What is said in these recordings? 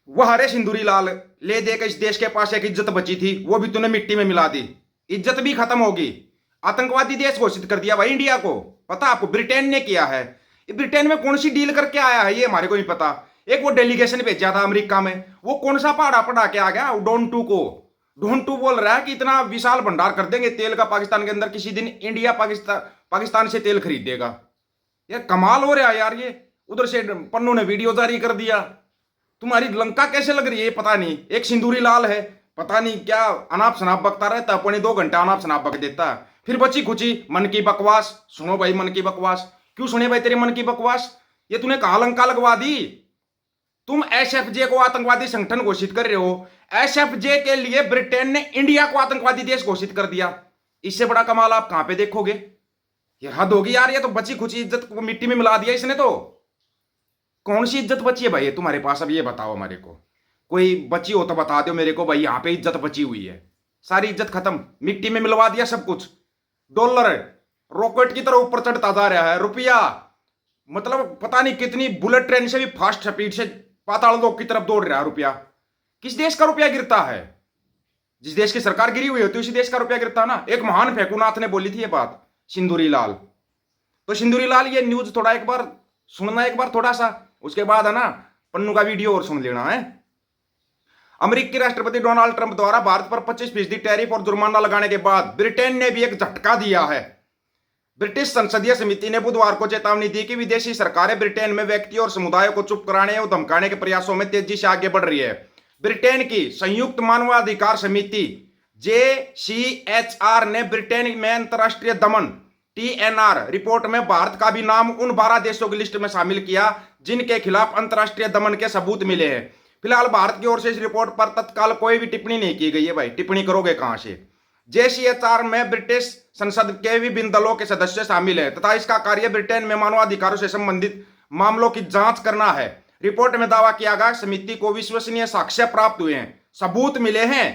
वह रे सिंदूरी लाल, ले दे के इस देश के पास एक इज्जत बची थी वो भी तूने मिट्टी में मिला दी। इज्जत भी खत्म होगी। आतंकवादी देश घोषित कर दिया भाई इंडिया को। पता आपको ब्रिटेन ने किया है। ये ब्रिटेन में कौन सी डील करके आया है ये हमारे को नहीं पता। एक वो डेलीगेशन भेजा था अमेरिका में, वो कौन सा पहाड़ा पढ़ा के आ गया डोन टू को। डोन टू बोल रहा है कि इतना विशाल भंडार कर देंगे तेल का पाकिस्तान के अंदर, किसी दिन इंडिया पाकिस्तान से तेल खरीदेगा। यार कमाल हो रहा है यार ये। उधर से पन्नू ने वीडियो जारी कर दिया। तुम्हारी लंका कैसे लग रही है पता नहीं। एक सिंदूरी लाल है, पता नहीं क्या अनाप शनाप बकता रहता है, पौने 2 घंटा अनाप शनाप बक देता है। फिर बची खुची मन की बकवास। सुनो भाई मन की बकवास। क्यों सुने भाई तेरे मन की बकवास? ये तूने कहा लंका लगवा दी। तुम एसएफजे को आतंकवादी संगठन घोषित कर रहे हो। एसएफजे के लिए ब्रिटेन ने इंडिया को आतंकवादी देश घोषित कर दिया। इससे बड़ा कमाल आप कहां पे देखोगे? ये हद होगी यार। ये तो बची खुची इज्जत को मिट्टी में मिला दिया इसने तो। कौन सी इज्जत बची है भाई ये तुम्हारे पास? अब ये बताओ हमारे को, कोई बची हो तो बता दो मेरे को भाई, यहां पे इज्जत बची हुई है। सारी इज्जत खत्म, मिट्टी में मिलवा दिया सब कुछ। डॉलर रॉकेट की तरह ऊपर चढ़ता जा रहा है। रुपया मतलब पता नहीं कितनी बुलेट ट्रेन से भी फास्ट स्पीड से पाताल लोक की तरफ दौड़ रहा है रुपया। किस देश का रुपया गिरता है? जिस देश की सरकार गिरी हुई होती है उसी देश का रुपया गिरता है ना। एक महान फेकुनाथ ने बोली थी ये बात, सिंदूरी लाल। तो सिंदूरी लाल ये न्यूज थोड़ा एक बार सुनना, एक बार थोड़ा सा, उसके बाद है ना पन्नू का वीडियो और सुन लेना है। अमेरिकी राष्ट्रपति डोनाल्ड ट्रंप द्वारा भारत पर 25% टैरिफ और जुर्माना लगाने के बाद ब्रिटेन ने भी एक झटका दिया है। ब्रिटिश संसदीय समिति ने बुधवार को चेतावनी दी कि विदेशी सरकारें ब्रिटेन में व्यक्तियों और समुदायों को चुप कराने और धमकाने के प्रयासों में तेजी से आगे बढ़ रही है। ब्रिटेन की संयुक्त मानवाधिकार समिति JCHR ने ब्रिटेन में अंतर्राष्ट्रीय दमन TNR रिपोर्ट में भारत का भी नाम उन 12 देशों की लिस्ट में शामिल किया जिनके खिलाफ अंतर्राष्ट्रीय दमन के सबूत मिले हैं। फिलहाल भारत की ओर से इस रिपोर्ट पर तत्काल कोई भी टिप्पणी नहीं की गई है। भाई टिप्पणी करोगे कहां से? JCHR में ब्रिटिश संसद के विभिन्न दलों के सदस्य शामिल है तथा इसका कार्य ब्रिटेन में मानवाधिकारों से संबंधित मामलों की जांच करना है। रिपोर्ट में दावा किया गया समिति को विश्वसनीय साक्ष्य प्राप्त हुए हैं, सबूत मिले हैं।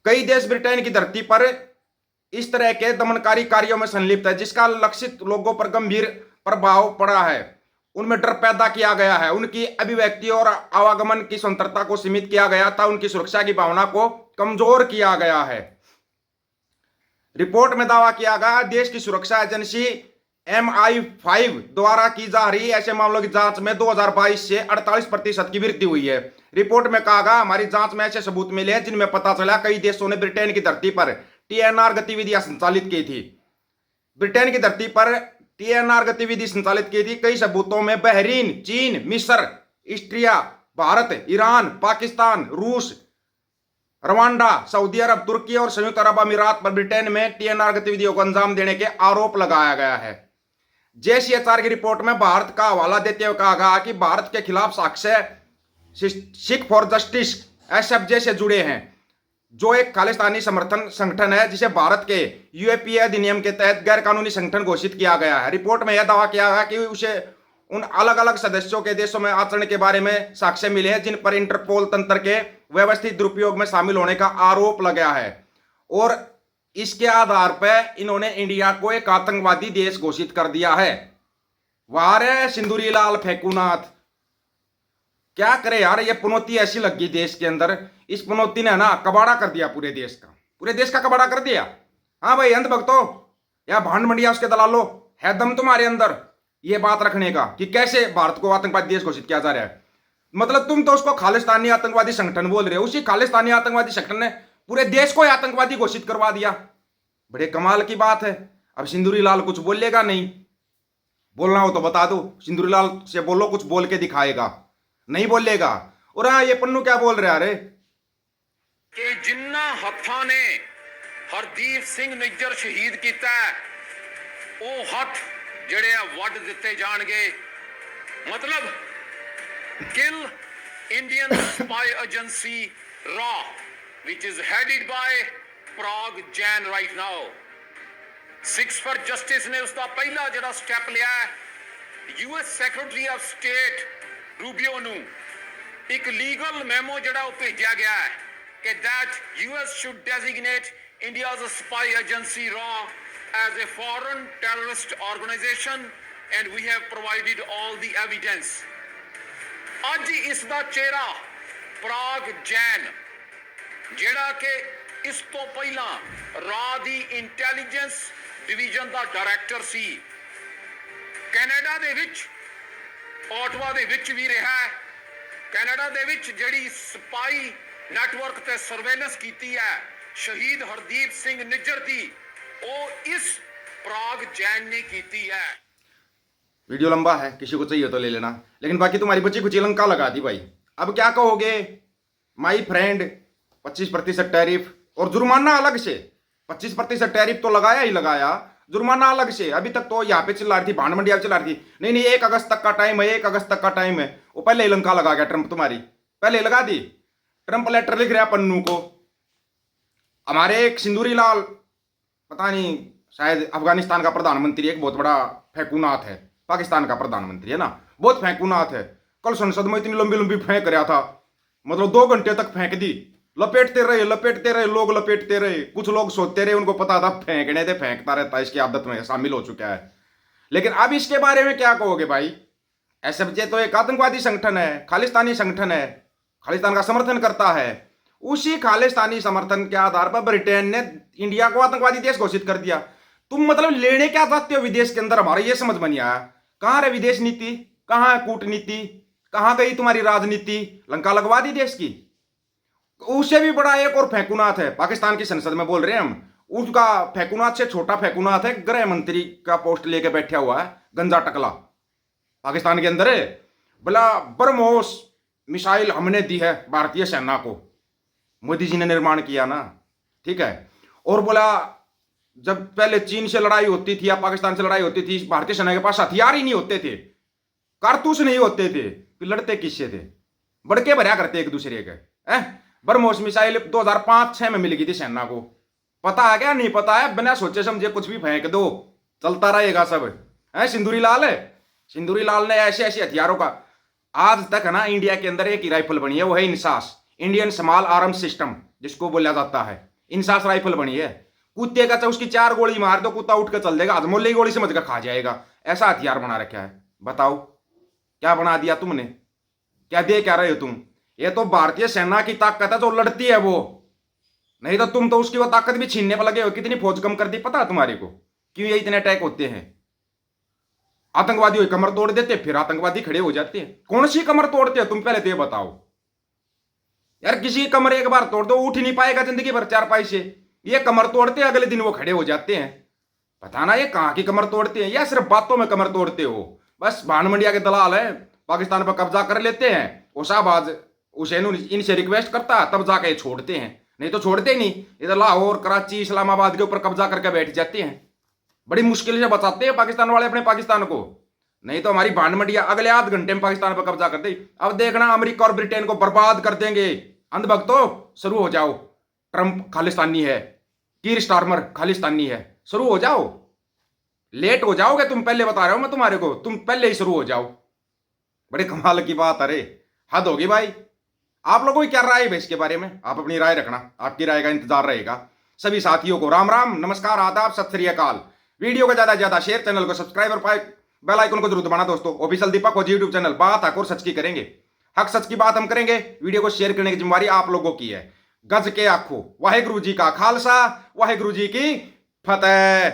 कई देश ब्रिटेन की धरती पर इस तरह के दमनकारी कार्यों में संलिप्त है जिसका लक्षित लोगों पर गंभीर प्रभाव पड़ा है। उनमें डर पैदा किया गया है, उनकी अभिव्यक्ति और आवागमन की स्वतंत्रता को सीमित किया गया था, उनकी सुरक्षा की भावना को कमजोर किया गया है। रिपोर्ट में दावा किया गया देश की सुरक्षा एजेंसी MI5 द्वारा की जा रही ऐसे मामलों की जांच में 2022 से 48% की वृद्धि हुई है। रिपोर्ट में कहा गया हमारी जांच में ऐसे सबूत मिले हैं जिनमें पता चला कई देशों ने ब्रिटेन की धरती पर TNR गतिविधियां संचालित की थी। ब्रिटेन की धरती पर TNR गतिविधि संचालित की थी। कई सबूतों में बहरीन, चीन, मिस्र, ऑस्ट्रिया, भारत, ईरान, पाकिस्तान, रूस, रवांडा, सऊदी अरब, तुर्की और संयुक्त अरब अमीरात पर ब्रिटेन में TNR गतिविधियों को अंजाम देने के आरोप लगाया गया है। JCHR की रिपोर्ट में भारत का हवाला देते हुए कहा गया कि भारत के खिलाफ साक्ष्य सिख फॉर जस्टिस SFJ से जुड़े हैं, जो एक खालिस्तानी समर्थन संगठन है जिसे भारत के UAPA अधिनियम के तहत गैर कानूनी संगठन घोषित किया गया है। रिपोर्ट में यह दावा किया गया कि उसे उन अलग अलग सदस्यों के देशों में आचरण के बारे में साक्ष्य मिले हैं जिन पर इंटरपोल तंत्र के व्यवस्थित दुरुपयोग में शामिल होने का आरोप लगाया है और इसके आधार पर इन्होंने इंडिया को एक आतंकवादी देश घोषित कर दिया है। वाह रे सिंदूरी लाल फेकुनाथ, क्या करे यार। ये पनौती ऐसी लगी देश के अंदर, इस पनौती ने ना कबाड़ा कर दिया पूरे देश का, पूरे देश का कबाड़ा कर दिया। हाँ भाई अंधभक्तों या भांड मंडिया उसके दलालों, है दम तुम्हारे अंदर ये बात रखने का कि कैसे भारत को आतंकवादी देश घोषित किया जा रहा है। मतलब तुम तो उसको खालिस्तानी आतंकवादी संगठन बोल रहे हो, उसी खालिस्तानी आतंकवादी संगठन ने पूरे देश को आतंकवादी घोषित करवा दिया। बड़े कमाल की बात है। अब सिंदूरी लाल कुछ बोलेगा नहीं, बोलना हो तो बता दो, सिंदूरी लाल से बोलो कुछ बोल के दिखाएगा, नहीं बोलेगा। और हाँ ये पन्नू क्या बोल रहा है कि जिन्ना हत्था ने हरदीप सिंह निज्जर शहीद किया वो हथ जड़े वड दिते जाणगे। मतलब किल इंडियन स्पाई एजेंसी रॉ which is headed by Parag Jain right now। Sikhs for justice ने उसका पहला जड़ा स्टेप लिया है। US secretary of state Rubio ਨੂੰ एक लीगल मेमो जड़ा भेजा गया है कि that US should designate India's spy agency RAW as a foreign terrorist organization and we have provided all the evidence। ਅੱਜ ਇਸ ਦਾ ਚਿਹਰਾ ਪ੍ਰਾਗ ਜੈਨ, ਜਿਹੜਾ ਕਿ ਇਸ ਤੋਂ ਪਹਿਲਾਂ ਰਾਹ ਦੀ ਇੰਟੈਲੀਜੈਂਸ ਡਿਵੀਜ਼ਨ ਦਾ ਡਾਇਰੈਕਟਰ ਸੀ, ਕੈਨੇਡਾ ਦੇ ਵਿੱਚ ਆਟਵਾ ਦੇ ਵਿੱਚ ਵੀ ਰਿਹਾ ਹੈ। ਕੈਨੇਡਾ ਦੇ ਵਿੱਚ ਜਿਹੜੀ ਸਪਾਈ ਨੈਟਵਰਕ ਤੇ ਸਰਵੇਲੈਂਸ ਕੀਤੀ ਹੈ ਸ਼ਹੀਦ ਹਰਦੀਪ ਸਿੰਘ ਨਿੱਜਰ ਦੀ, ਉਹ ਇਸ प्राग जैन ने की है। वीडियो लंबा है, किसी को चाहिए तो ले लेना, लेकिन बाकी तुम्हारी बच्ची कुछ लंका लगा दी भाई। अब क्या कहोगे माई फ्रेंड? 25% टैरिफ और जुर्माना अलग से। 25% टैरिफ तो लगाया ही लगाया, जुर्माना अलग से। अभी तक तो यहाँ पे चिल्ला रही थी, भांड मंडिया चला रही थी, नहीं नहीं 1 अगस्त तक का टाइम है, 1 अगस्त तक का टाइम है। वो पहले ही लंका लगा गया ट्रंप, तुम्हारी पहले ही लगा दी। ट्रंप लेटर लिख रहा पन्नू को। हमारे एक सिंदूरी लाल, पता नहीं शायद अफगानिस्तान का प्रधानमंत्री, एक बहुत बड़ा फेंकूनाथ है, पाकिस्तान का प्रधानमंत्री है ना, बहुत फेंकूनाथ है। कल संसद में इतनी लंबी लंबी फेंक रहा था, मतलब 2 घंटे तक फेंक दी, लपेटते रहे लोग लपेटते रहे। कुछ लोग सोते रहे, उनको पता था फेंकने थे, फेंकता रहता, इसकी आदत में शामिल हो चुका है। लेकिन अब इसके बारे में क्या कहोगे भाई? एसएफजे तो एक आतंकवादी संगठन है, खालिस्तानी संगठन है, खालिस्तान का समर्थन करता है। उसी खालिस्तानी समर्थन के आधार पर ब्रिटेन ने इंडिया को आतंकवादी देश घोषित कर दिया। तुम मतलब लेने क्या चाहते हो विदेश के अंदर? हमारा ये समझ में नहीं आया। कहां है विदेश नीति, कहां है कूटनीति, कहां गई तुम्हारी राजनीति? लंका लगवा दी देश की। उससे भी बड़ा एक और फेंकूनाथ है, पाकिस्तान की संसद में बोल रहे हैं हम, उसका फेंकूनाथ से छोटा फेंकूनाथ है, गृह मंत्री का पोस्ट लेके बैठा हुआ है, गंजा टकला, पाकिस्तान के अंदर है। बोला ब्रह्मोस मिसाइल हमने दी है भारतीय सेना को, मोदी जी ने निर्माण किया ना, ठीक है। और बोला जब पहले चीन से लड़ाई होती थी या पाकिस्तान से लड़ाई होती थी, भारतीय सेना के पास हथियार ही नहीं होते थे, कारतूस नहीं होते थे, फिर लड़ते किससे थे? बड़के भरा करते एक दूसरे के। ब्रह्मोस मिसाइल 2005-6 में मिल गई थी सेना को। पता है क्या? नहीं पता है, बिना सोचे समझे कुछ भी फेंक दो, चलता रहेगा सब। सिंदूरी लाल है, सिंदूरी लाल ने ऐसे ऐसे हथियारों का आज तक है ना, इंडिया के अंदर एक ही राइफल बनी है, वो है INSAS, Indian small arm system जिसको बोला जाता है। इंसास राइफल बनी है, कुत्ते का उसकी 4 गोली मार दो, कुत्ता उठ कर चल देगा, हजमोले गोली समझ कर खा जाएगा, ऐसा हथियार बना रखा है। बताओ क्या बना दिया तुमने? क्या दे क्या रहे हो तुम? ये तो भारतीय सेना की ताकत है जो लड़ती है वो, नहीं तो तुम तो उसकी वो ताकत भी छीनने पर लगे हो। कितनी फौज कम कर दी पता है तुम्हारे को? क्यों ये इतने अटैक होते हैं? आतंकवादी कमर तोड़ देते, फिर आतंकवादी खड़े हो जाते हैं। कौन सी कमर तोड़ते हो तुम? पहले तो ये बताओ यार। किसी कमर एक बार तोड़ दो, उठ नहीं पाएगा जिंदगी भर चारपाई से। ये कमर तोड़ते हैं, अगले दिन वो खड़े हो जाते हैं। पता ना ये कहां की कमर तोड़ते हैं, या सिर्फ बातों में कमर तोड़ते हो? बस भांड मंडिया के दलाल है, पाकिस्तान पर कब्जा कर लेते हैं, वो शाहबाज हुसैन इनसे रिक्वेस्ट करता है, तब जाके छोड़ते हैं, नहीं तो छोड़ते नहीं। इधर लाहौर, कराची, इस्लामाबाद के ऊपर कब्जा करके बैठ जाते हैं। बड़ी मुश्किल से बचाते हैं पाकिस्तान वाले अपने पाकिस्तान को, नहीं तो हमारी भांड मंडिया अगले आध घंटे में पाकिस्तान पर कब्जा कर दे। अब देखना अमेरिका और ब्रिटेन को बर्बाद कर देंगे। अंधभक्तों शुरू हो जाओ, ट्रंप खालिस्तानी है, कीर स्टारमर खालिस्तानी है, शुरू हो जाओ। लेट हो जाओगे तुम, पहले बता रहा हूं मैं तुम्हारे को, तुम पहले ही शुरू हो जाओ। बड़े कमाल की बात, अरे हद होगी भाई। आप लोगों की क्या राय है इसके बारे में? आप अपनी राय रखना, आपकी राय का इंतजार रहेगा। सभी साथियों को राम राम, नमस्कार, आदाब, सत श्री अकाल। वीडियो को ज्यादा से ज्यादा शेयर, चैनल को सब्सक्राइब और बेल आइकन को जरूर दबाना दोस्तों। ऑफिशियल दीपक फौजी यूट्यूब चैनल, बात हक और सच की करेंगे, हक सच की बात हम करेंगे। वीडियो को शेयर करने की जिम्मेवारी आप लोगों की है। गज के आखो, वाहेगुरु जी का खालसा, वाहेगुरु जी की फतेह।